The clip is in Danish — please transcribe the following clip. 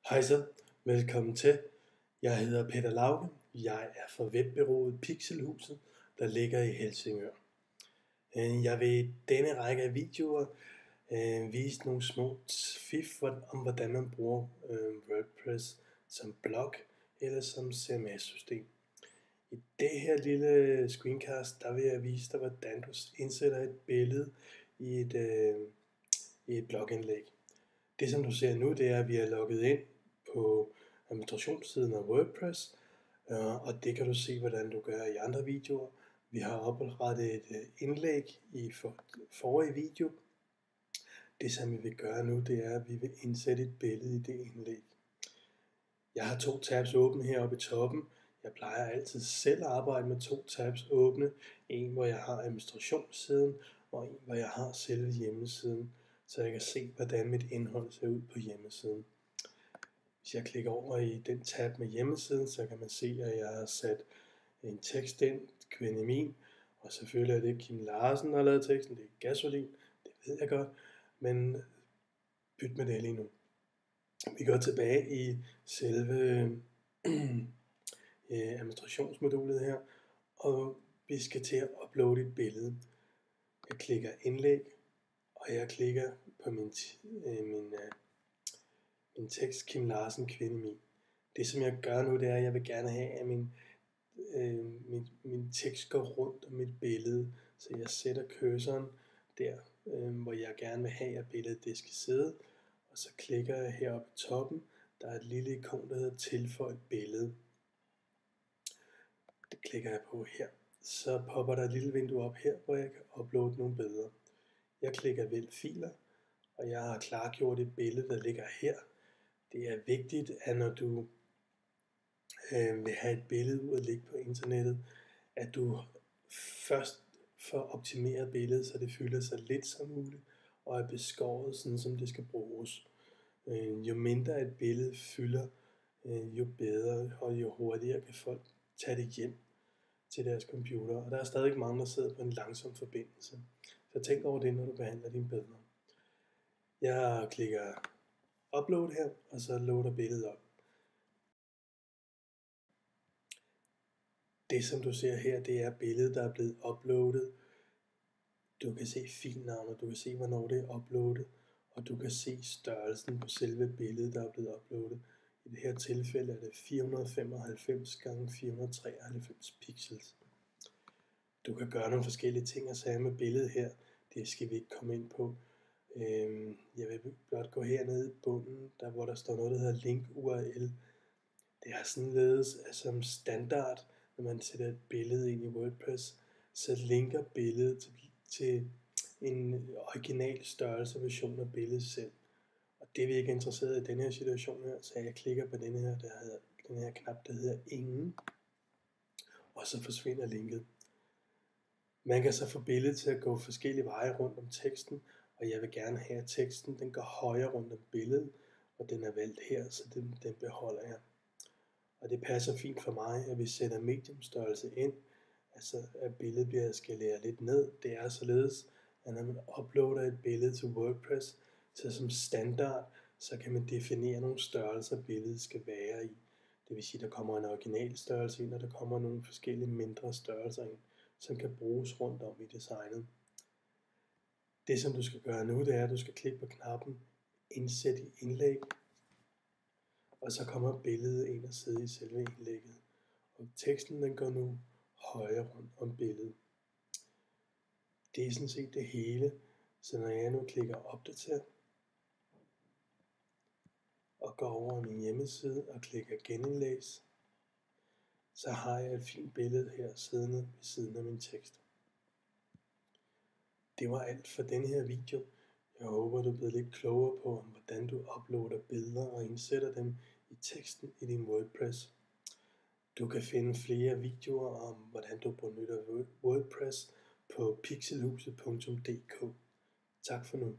Hej så, velkommen til. Jeg hedder Peter Lauke. Jeg er fra webbureauet Pixelhuset, der ligger i Helsingør. Jeg vil i denne række af videoer vise nogle små fif om, hvordan man bruger WordPress som blog eller som CMS-system. I det her lille screencast, der vil jeg vise dig, hvordan du indsætter et billede i et blogindlæg. Det som du ser nu, det er, at vi er logget ind på administrationssiden af WordPress, og det kan du se, hvordan du gør i andre videoer. Vi har oprettet et indlæg i forrige video. Det som vi vil gøre nu, det er, at vi vil indsætte et billede i det indlæg. Jeg har 2 tabs åbne heroppe i toppen. Jeg plejer altid selv at arbejde med 2 tabs åbne. En, hvor jeg har administrationssiden, og en, hvor jeg har selve hjemmesiden, så jeg kan se, hvordan mit indhold ser ud på hjemmesiden. Hvis jeg klikker over i den tab med hjemmesiden, så kan man se, at jeg har sat en tekst ind, Kvinde Min, og selvfølgelig er det Kim Larsen, der har lavet teksten, det er Gasolin, det ved jeg godt, men byt med det lige nu. Vi går tilbage i selve administrationsmodulet her, og vi skal til at uploade et billede. Jeg klikker indlæg, og jeg klikker på min tekst, Kim Larsen, Kvinde Min. Det som jeg gør nu, det er, at jeg vil gerne have, at min tekst går rundt om mit billede, så jeg sætter cursoren der, hvor jeg gerne vil have, at billedet det skal sidde, og så klikker jeg heroppe i toppen, der er et lille ikon, der hedder tilføj billede. Det klikker jeg på her. Så popper der et lille vindue op her, hvor jeg kan uploade nogle billeder. Jeg klikker vælg filer, og jeg har klargjort et billede, der ligger her. Det er vigtigt, at når du vil have et billede ud at ligge på internettet, at du først får optimeret billedet, så det fylder så lidt som muligt, og er beskåret sådan, som det skal bruges. Jo mindre et billede fylder, jo bedre og jo hurtigere kan folk tage det hjem til deres computer. Og der er stadig mange, der sidder på en langsom forbindelse. Så tænk over det, når du behandler dine billeder. Jeg klikker upload her, og så loader billedet op. Det som du ser her, det er billedet, der er blevet uploadet. Du kan se filnavnet, du kan se, hvornår det er uploadet, og du kan se størrelsen på selve billedet, der er blevet uploadet. I det her tilfælde er det 495 x 493 pixels. Du kan gøre nogle forskellige ting og sager med billedet her. Det skal vi ikke komme ind på. Jeg vil blot gå hernede i bunden, der hvor der står noget, der hedder link URL. Det er således, at som standard, når man sætter et billede ind i WordPress, så linker billedet til en original størrelse version af billedet selv. Og det er vi ikke interesseret i den her situation her, så jeg klikker på den her knap, der hedder ingen, og så forsvinder linket. Man kan så få billedet til at gå forskellige veje rundt om teksten, og jeg vil gerne have, at teksten den går højere rundt om billedet, og den er valgt her, så den beholder jeg. Og det passer fint for mig, at vi sætter mediumstørrelse ind, altså at billedet bliver skaleret lidt ned. Det er således, at når man uploader et billede til WordPress, så som standard, så kan man definere nogle størrelser, billedet skal være i. Det vil sige, at der kommer en original størrelse ind, og der kommer nogle forskellige mindre størrelser ind, som kan bruges rundt om i designet. Det som du skal gøre nu, det er, at du skal klikke på knappen Indsæt i indlæg, og så kommer billedet ind og sidde i selve indlægget. Og teksten den går nu højere rundt om billedet. Det er sådan set det hele, så når jeg nu klikker opdater, og går over min hjemmeside og klikker genindlæs, så har jeg et fint billede her siddende ved siden af min tekst. Det var alt for denne her video. Jeg håber, du er blevet lidt klogere på, hvordan du uploader billeder og indsætter dem i teksten i din WordPress. Du kan finde flere videoer om, hvordan du benytter WordPress på pixelhuset.dk. Tak for nu.